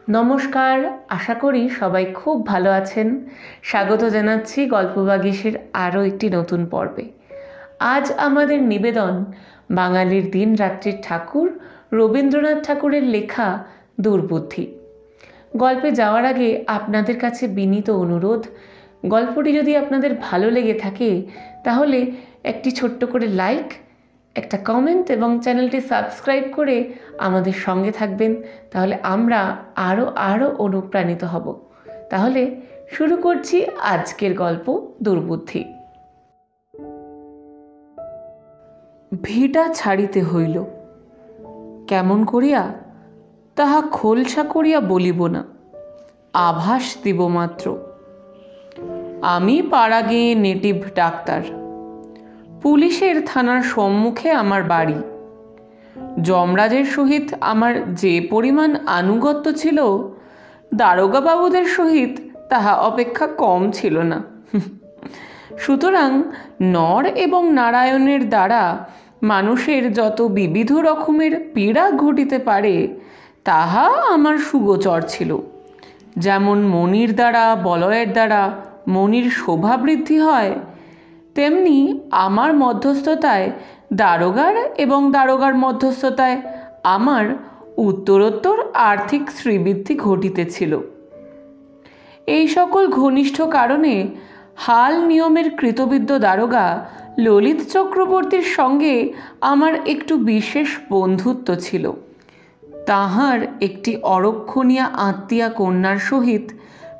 নমস্কার, আশা করি সবাই খুব ভালো আছেন। স্বাগত জানাচ্ছি গল্প বাগিশের আরও একটি নতুন পর্বে। আজ আমাদের নিবেদন বাঙালির দিন রাত্রির ঠাকুর রবীন্দ্রনাথ ঠাকুরের লেখা দুর্বুদ্ধি। গল্পে যাওয়ার আগে আপনাদের কাছে বিনীত অনুরোধ, গল্পটি যদি আপনাদের ভালো লেগে থাকে তাহলে একটি ছোট্ট করে লাইক, একটা কমেন্ট এবং চ্যানেলটি সাবস্ক্রাইব করে আমাদের সঙ্গে থাকবেন। তাহলে আমরা আরও অনুপ্রাণিত হব। তাহলে শুরু করছি আজকের গল্প দুর্বুদ্ধি। ভিটা ছাড়িতে হইল, কেমন করিয়া তাহা খোলসা করিয়া বলিব না, আভাস দিব মাত্র। আমি পাড়াগে নেটিভ ডাক্তার, পুলিশের থানার সম্মুখে আমার বাড়ি। যমরাজের সহিত আমার যে পরিমাণ আনুগত্য ছিল, দারোগাবাবুদের সহিত তাহা অপেক্ষা কম ছিল না। সুতরাং নর এবং নারায়ণের দ্বারা মানুষের যত বিবিধ রকমের পীড়া ঘটিতে পারে তাহা আমার সুগোচর ছিল। যেমন মণির দ্বারা, বলয়ের দ্বারা মণির শোভাবৃদ্ধি হয়, তেমনি আমার মধ্যস্থতায় দারোগার এবং দারোগার মধ্যস্থতায় আমার উত্তরোত্তর আর্থিক শ্রীবৃদ্ধি ঘটিতেছিল। এই সকল ঘনিষ্ঠ কারণে হাল নিয়মের কৃতবিদ্য দারোগা ললিত চক্রবর্তীর সঙ্গে আমার একটু বিশেষ বন্ধুত্ব ছিল। তাহার একটি অরক্ষণীয়া আত্মীয়া কন্যার সহিত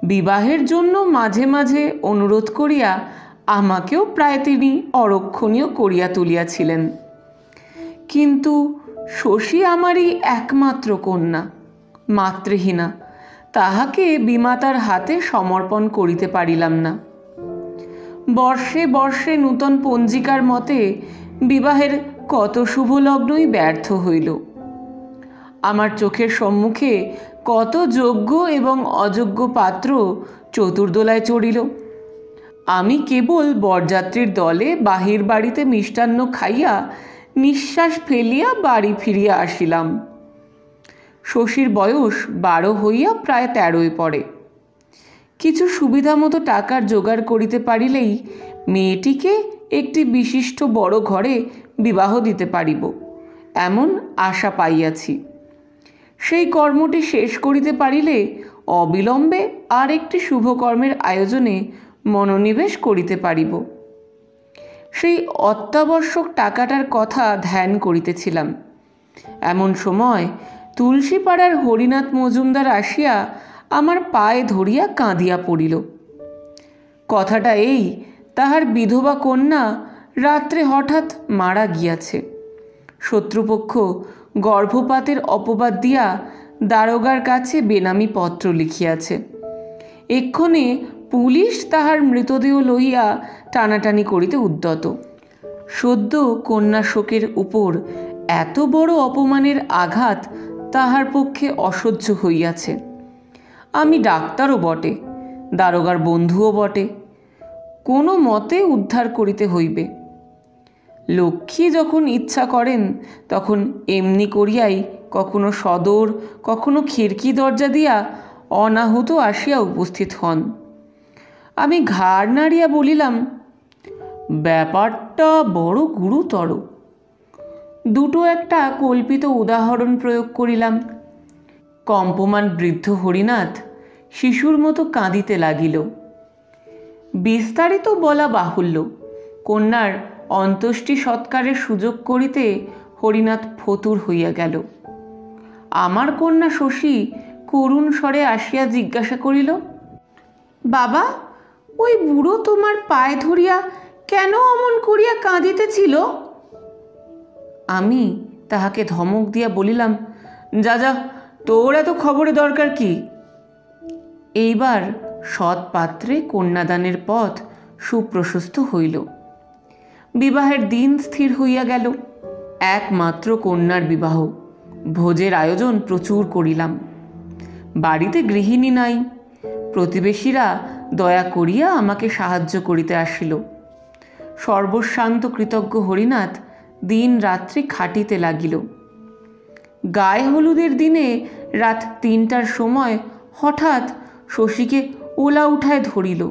বিবাহের জন্য মাঝে মাঝে অনুরোধ করিয়া আমাকেও প্রায় তিনি অরক্ষণীয় করিয়া তুলিয়াছিলেন। কিন্তু শশী আমারই একমাত্র কন্যা, মাতৃহীনা, তাহাকে বিমাতার হাতে সমর্পণ করিতে পারিলাম না। বর্ষে বর্ষে নূতন পঞ্জিকার মতে বিবাহের কত শুভ লগ্নই ব্যর্থ হইল। আমার চোখের সম্মুখে কত যোগ্য এবং অযোগ্য পাত্র চতুর্দোলায় চড়িল। আমি কেবল বরযাত্রীর দলে বাহির বাড়িতে মিষ্টান্ন খাইয়া নিঃশ্বাস ফেলিয়া বাড়ি ফিরিয়া আসিলাম। শশীর বয়স 12 হইয়া প্রায় 13 পড়ে। কিছু সুবিধা মতো টাকার জোগাড় করিতে পারিলেই মেয়েটিকে একটি বিশিষ্ট বড় ঘরে বিবাহ দিতে পারিব, এমন আশা পাইয়াছি। সেই কর্মটি শেষ করিতে পারিলে অবিলম্বে আর একটি শুভকর্মের আয়োজনে মনোনিবেশ করিতে পারিব। সেই অত্যাবশ্যক টাকাটার কথা ধ্যান করিতেছিলাম। এমন সময় তুলসীপাড়ার হরিনাথ মজুমদার আসিয়া আমার পায়ে ধরিয়া কাঁদিয়া পড়িল। কথাটা এই, তাহার বিধবা কন্যা রাত্রে হঠাৎ মারা গিয়াছে। শত্রুপক্ষ গর্ভপাতের অপবাদ দিয়া দারোগার কাছে বেনামি পত্র লিখিয়াছে। এক্ষণে পুলিশ তাহার মৃতদেহ লইয়া টানাটানি করিতে উদ্যত। সদ্য কন্যা শোকের উপর এত বড় অপমানের আঘাত তাহার পক্ষে অসহ্য হইয়াছে। আমি ডাক্তারও বটে, দারোগার বন্ধুও বটে, কোনো মতে উদ্ধার করিতে হইবে। লক্ষ্মী যখন ইচ্ছা করেন তখন এমনি করিয়াই কখনো সদর, কখনো খিড়কি দরজা দিয়া অনাহুত আসিয়া উপস্থিত হন। আমি ঘাড় নাড়িয়া বলিলাম, ব্যাপারটা বড় গুরুতর। দুটো একটা কল্পিত উদাহরণ প্রয়োগ করিলাম। কম্পমান বৃদ্ধ হরিনাথ শিশুর মতো কাঁদিতে লাগিল। বিস্তারিত বলা বাহুল্য, কন্যার অন্ত্যেষ্টি সৎকারের সুযোগ করিতে হরিনাথ ফতুর হইয়া গেল। আমার কন্যা শশী করুণ স্বরে আসিয়া জিজ্ঞাসা করিল, বাবা, ওই বুড়ো তোমার পায়ে ধরিয়া কেন অমন করিয়া কাঁদিতেছিল? আমি তাহাকে ধমক দিয়া বলিলাম, যা যা, তোর এত খবরে দরকার কি? এইবার সৎ পাত্রে কন্যাদানের পথ সুপ্রশস্ত হইল। বিবাহের দিন স্থির হইয়া গেল। একমাত্র কন্যার বিবাহ। ভোজের আয়োজন প্রচুর করিলাম। বাড়িতে গৃহিণী নাই। প্রতিবেশীরা দয়া করিয়া আমাকে সাহায্য করিতে আসিল। সর্বশান্ত কৃতজ্ঞ হরিনাথ দিন রাত্রি খাটিতে লাগিল। গায়ে হলুদের দিনে রাত 3টার সময় হঠাৎ শশীকে ওলা উঠায় ধরিল।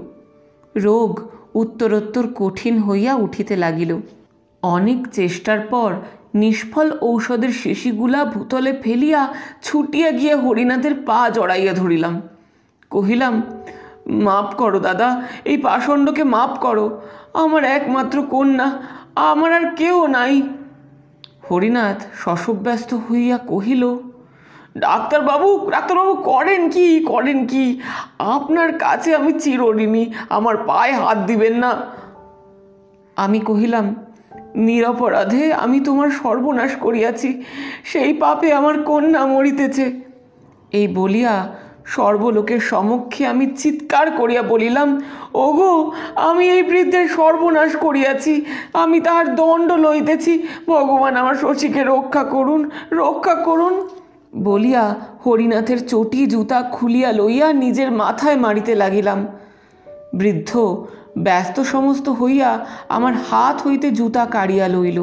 রোগ উত্তরোত্তর কঠিন হইয়া উঠিতে লাগিল। অনেক চেষ্টার পর নিষ্ফল ঔষধের শিশিগুলা ভূতলে ফেলিয়া ছুটিয়া গিয়া হরিনাথের পা জড়াইয়া ধরিলাম। কহিলাম, মাপ করো দাদা, এই পাষণ্ডকে মাপ করো, আমার একমাত্র কন্যা, আমার আর কেউ নাই। হরিনাথ শশব্যস্ত হইয়া কহিল, ডাক্তারবাবু করেন কি? আপনার কাছে আমি চিরঋণী, আমার পায়ে হাত দিবেন না। আমি কহিলাম, নিরপরাধে আমি তোমার সর্বনাশ করিয়াছি, সেই পাপে আমার কন্যা মরিতেছে। এই বলিয়া সর্বলোকের সমক্ষে আমি চিৎকার করিয়া বলিলাম, ওগো, আমি এই বৃদ্ধের সর্বনাশ করিয়াছি, আমি তাহার দণ্ড লইতেছি, ভগবান আমার শশীকে রক্ষা করুন বলিয়া হরিনাথের চটি জুতা খুলিয়া লইয়া নিজের মাথায় মারিতে লাগিলাম। বৃদ্ধ ব্যস্ত সমস্ত হইয়া আমার হাত হইতে জুতা কাড়িয়া লইল।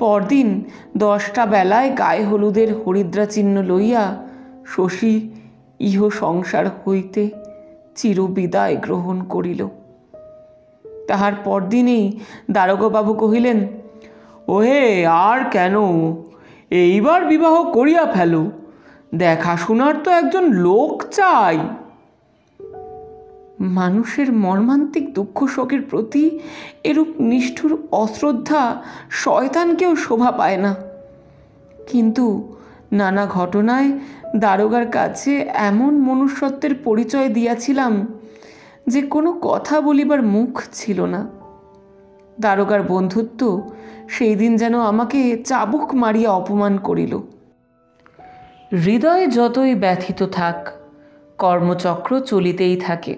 পরদিন 10টা বেলায় গায়ে হলুদের হরিদ্রাচিহ্ন লইয়া শশী ইহ সংসার হইতে চিরবিদায় গ্রহণ করিল। তাহার পরদিনেই দারোগাবাবু কহিলেন, ওহে, আর কেন, এইবার বিবাহ করিয়া ফেলো, দেখাশোনার তো একজন লোক চাই। মানুষের মর্মান্তিক দুঃখ শোকের প্রতি এরূপ নিষ্ঠুর অশ্রদ্ধা শয়তানকেও শোভা পায় না। কিন্তু নানা ঘটনায় দারোগার কাছে এমন মনুষ্যত্বের পরিচয় দিয়াছিলাম যে কোনো কথা বলিবার মুখ ছিল না। দারোগার বন্ধুত্ব সেই দিন যেন আমাকে চাবুক মারিয়া অপমান করিল। হৃদয়ে যতই ব্যথিত থাক, কর্মচক্র চলিতেই থাকে।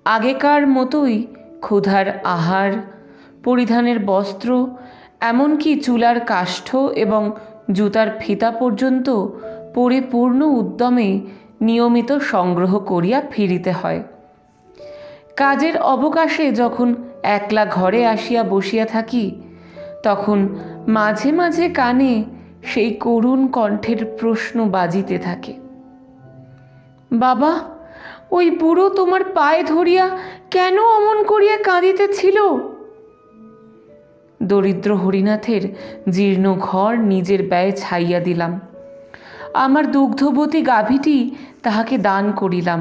আগেকার মতোই ক্ষুধার আহার, পরিধানের বস্ত্র, এমনকি চুলার কাষ্ঠ এবং জুতার ফিতা পর্যন্ত পরিপূর্ণ উদ্যমে নিয়মিত সংগ্রহ করিয়া ফিরিতে হয়। কাজের অবকাশে যখন একলা ঘরে আসিয়া বসিয়া থাকি, তখন মাঝে মাঝে কানে সেই করুণ কণ্ঠের প্রশ্ন বাজিতে থাকে, বাবা, ওই বুড়ো তোমার পায়ে ধরিয়া কেন অমন করিয়া কাঁদিতেছিল? দরিদ্র হরিনাথের জীর্ণ ঘর নিজের ব্যয়ে ছাইয়া দিলাম। আমার দুগ্ধবতী গাভীটি তাহাকে দান করিলাম।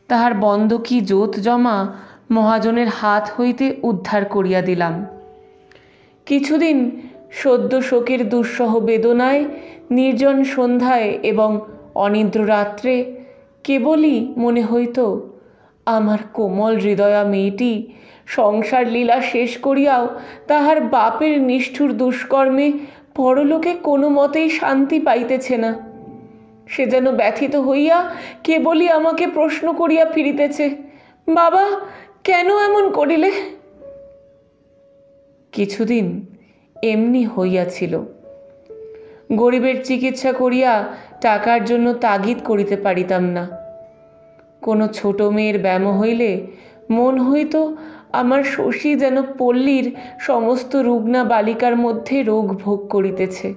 তাহার বন্ধকি জোত জমা মহাজনের হাত হইতে উদ্ধার করিয়া দিলাম। কিছুদিন সদ্য শোকের দুঃসহ বেদনায় নির্জন সন্ধ্যায় এবং অনিদ্র রাত্রে কেবলই মনে হইত, আমার কোমল হৃদয়া মেয়েটি সংসার লীলা শেষ করিয়াও তাহার বাপের নিষ্ঠুর দুষ্কর্মে পরলোকে কোনো মতেই শান্তি পাইতেছে না। সে যেন ব্যথিত হইয়া কেবলই আমাকে প্রশ্ন করিয়া ফিরিতেছে, বাবা, কেন এমন করিলে? কিছুদিন এমনি হইয়াছিল। গরিবের চিকিৎসা করিয়া টাকার জন্য তাগিদ করিতে পারিতাম না। কোনো ছোট মেয়ের ব্যাম হইলে মন হইত আমার শশী যেন পল্লীর সমস্ত রুগ্না বালিকার মধ্যে রোগ ভোগ করিতেছে।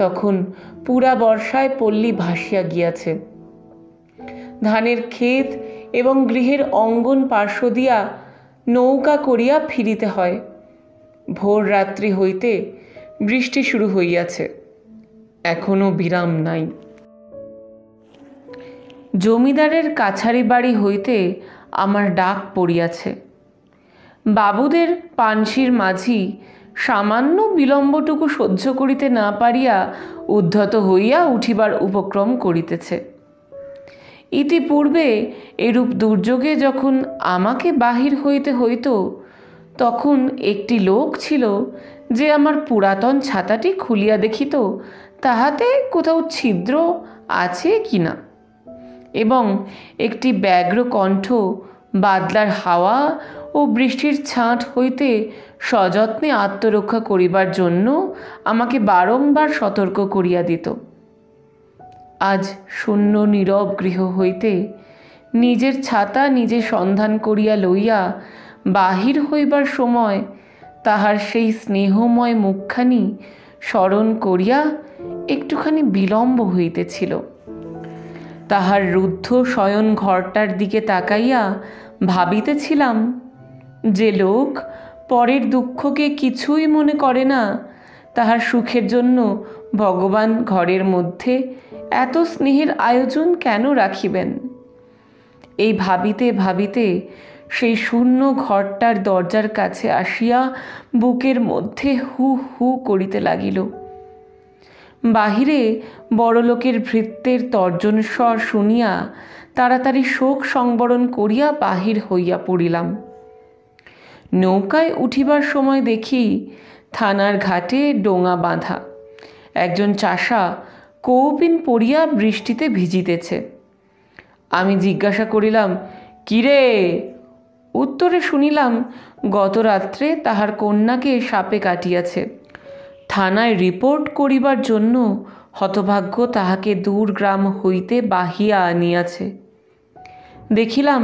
তখন পুরা বর্ষায় পল্লী ভাসিয়া গিয়াছে। ধানের ক্ষেত এবং গৃহের অঙ্গন পার্শ্ব দিয়া নৌকা করিয়া ফিরিতে হয়। ভোর রাত্রি হইতে বৃষ্টি শুরু হইয়াছে, এখনো বিরাম নাই। জমিদারের কাছারি বাড়ি হইতে আমার ডাক পড়িয়াছে। বাবুদের পানসির মাঝি সামান্য বিলম্বটুকু সহ্য করিতে না পারিয়া উদ্ধত হইয়া উঠিবার উপক্রম করিতেছে। ইতিপূর্বে এরূপ দুর্যোগে যখন আমাকে বাহির হইতে হইত, তখন একটি লোক ছিল যে আমার পুরাতন ছাতাটি খুলিয়া দেখিত তাহাতে কোথাও ছিদ্র আছে কিনা, এবং একটি ব্যগ্র কণ্ঠ বাদলার হাওয়া ও বৃষ্টির ছাঁট হইতে সযত্নে আত্মরক্ষা করিবার জন্য আমাকে বারংবার সতর্ক করিয়া দিত। আজ শূন্য নীরব গৃহ হইতে নিজের ছাতা নিজে সন্ধান করিয়া লইয়া বাহির হইবার সময় তাহার সেই স্নেহময় মুখখানি স্মরণ করিয়া একটুখানি বিলম্ব হইতেছিল। তাহার রুদ্ধ শয়ন ঘরটার দিকে তাকাইয়া ভাবিতেছিলাম, যে লোক পরের দুঃখকে কিছুই মনে করে না, তাহার সুখের জন্য ভগবান ঘরের মধ্যে এত স্নেহের আয়োজন কেন রাখিবেন? এই ভাবিতে ভাবিতে সেই শূন্য ঘরটার দরজার কাছে আসিয়া বুকের মধ্যে হু হু করিতে লাগিল। বাহিরে বড়লোকের ভৃত্যের তর্জন স্বর শুনিয়া তাড়াতাড়ি শোক সংবরণ করিয়া বাহির হইয়া পড়িলাম। নৌকায় উঠিবার সময় দেখি থানার ঘাটে ডোঙা বাঁধা। একজন চাষা কৌপিন পরিয়া বৃষ্টিতে ভিজিতেছে। আমি জিজ্ঞাসা করিলাম, কিরে? উত্তরে শুনিলাম, গত রাত্রে তাহার কন্যাকে সাপে কাটিয়াছে। থানায় রিপোর্ট করিবার জন্য হতভাগ্য তাহাকে দূর গ্রাম হইতে বাহিয়া আনিয়াছে। দেখিলাম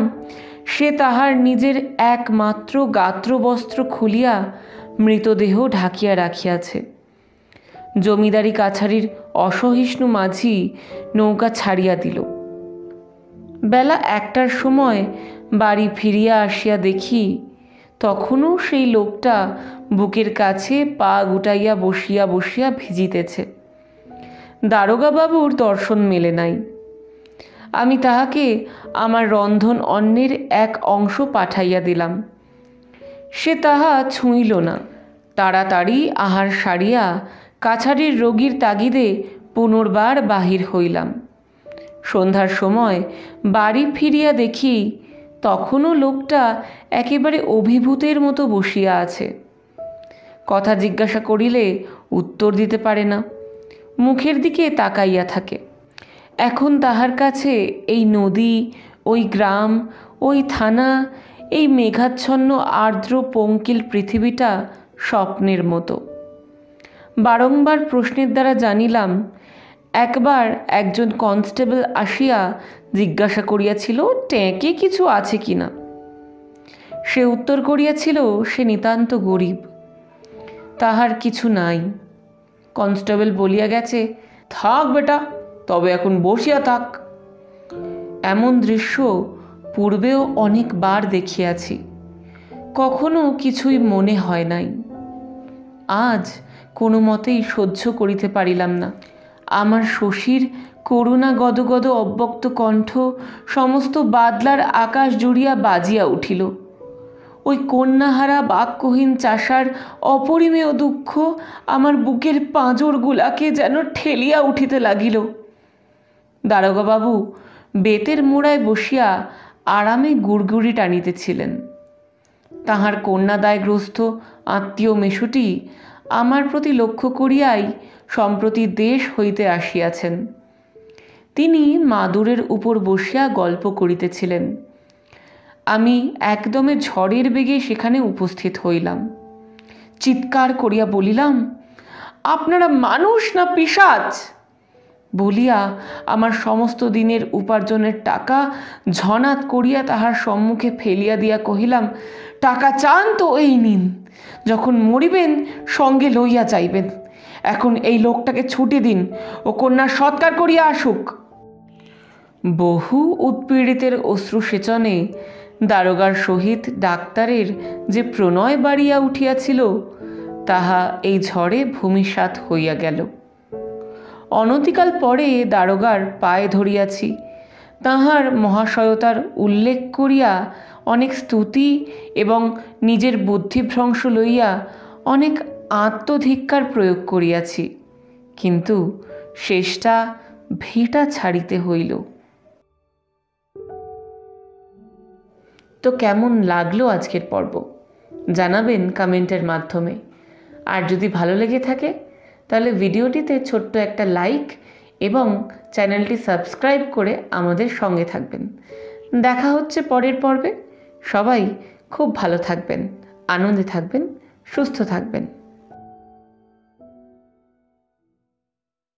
সে তাহার নিজের একমাত্র গাত্রবস্ত্র খুলিয়া মৃতদেহ ঢাকিয়া রাখিয়াছে। জমিদারি কাছারির অসহিষ্ণু মাঝি নৌকা ছাড়িয়া দিল। বেলা 1টার সময় বাড়ি ফিরিয়া আসিয়া দেখি তখনও সেই লোকটা বুকের কাছে পা গুটাইয়া বসিয়া বসিয়া ভিজিতেছে। দারোগা বাবুর দর্শন মেলে নাই। আমি তাহাকে আমার রন্ধন অন্নের এক অংশ পাঠাইয়া দিলাম। সে তাহা ছুঁইল না। তাড়াতাড়ি আহার সারিয়া কাছারির রোগীর তাগিদে পুনর্বার বাহির হইলাম। সন্ধ্যার সময় বাড়ি ফিরিয়া দেখি তখনও লোকটা একেবারে অভিভূতের মতো বসিয়া আছে। কথা জিজ্ঞাসা করিলে উত্তর দিতে পারে না, মুখের দিকে তাকাইয়া থাকে। এখন তাহার কাছে এই নদী, ওই গ্রাম, ওই থানা, এই মেঘাচ্ছন্ন আর্দ্র পঙ্কিল পৃথিবীটা স্বপ্নের মতো। বারংবার প্রশ্নের দ্বারা জানিলাম। একবার একজন কনস্টেবল আসিয়া জিজ্ঞাসা করিয়াছিল ট্যাঁকে কিছু আছে কিনা। সে উত্তর করিয়াছিল সে নিতান্ত গরিব, তাহার কিছু নাই। কনস্টেবল বলিয়া গেছে, থাক বেটা, তবে এখন বসিয়া থাক। এমন দৃশ্য পূর্বেও অনেকবার দেখিয়াছি, কখনো কিছুই মনে হয় নাই। আজ কোনো মতেই সহ্য করিতে পারিলাম না। আমার শশীর করুণা গদগদ অব্যক্ত কণ্ঠ সমস্ত বাদলার আকাশ জুড়িয়া বাজিয়া উঠিল। ওই কন্যাহারা বাক্যহীন চাষার অপরিমেয় দুঃখ আমার বুকের পাঁজরগুলাকে যেন ঠেলিয়া উঠিতে লাগিল। দারোগাবাবু বেতের মোড়ায় বসিয়া আরামে গুড়গুড়ি টানিতেছিলেন। তাহার কন্যাদায়গ্রস্ত আত্মীয় মেশুটি আমার প্রতি লক্ষ্য করিয়াই সম্প্রতি দেশ হইতে আসিয়াছেন। তিনি মাদুরের উপর বসিয়া গল্প করিতেছিলেন। আমি একদমে ঝড়ের বেগে সেখানে উপস্থিত হইলাম। চিৎকার করিয়া বলিলাম, আপনারা মানুষ না পিশাচ? বলিয়া আমার সমস্ত দিনের উপার্জনের টাকা ঝনাত করিয়া তাহার সম্মুখে ফেলিয়া দিয়া কহিলাম, টাকা চান তো এই নিন, যখন মরিবেন সঙ্গে লইয়া যাইবেন। এখন এই লোকটাকে ছুটি দিন, ও কন্যার সৎকার করিয়া আসুক। বহু উৎপীড়িতের অশ্রুসেচনে দারোগার সহিত ডাক্তারের যে প্রণয় বাড়িয়া উঠিয়াছিল তাহা এই ঝড়ে ভূমিসাৎ হইয়া গেল। অনতিকাল পরে দারোগার পায়ে ধরিয়াছি। তাহার মহাশয়তার উল্লেখ করিয়া অনেক স্তুতি এবং নিজের বুদ্ধিভ্রংশ লইয়া অনেক আত্মধিক্কার প্রয়োগ করিয়াছি, কিন্তু শেষটা ভিটা ছাড়িতে হইল। তো কেমন লাগলো আজকের পর্ব জানাবেন কমেন্টের মাধ্যমে। আর যদি ভালো লেগে থাকে তাহলে ভিডিওটিতে ছোট্ট একটা লাইক এবং চ্যানেলটি সাবস্ক্রাইব করে আমাদের সঙ্গে থাকবেন। দেখা হচ্ছে পরের পর্বে। সবাই খুব ভালো থাকবেন, আনন্দে থাকবেন, সুস্থ থাকবেন।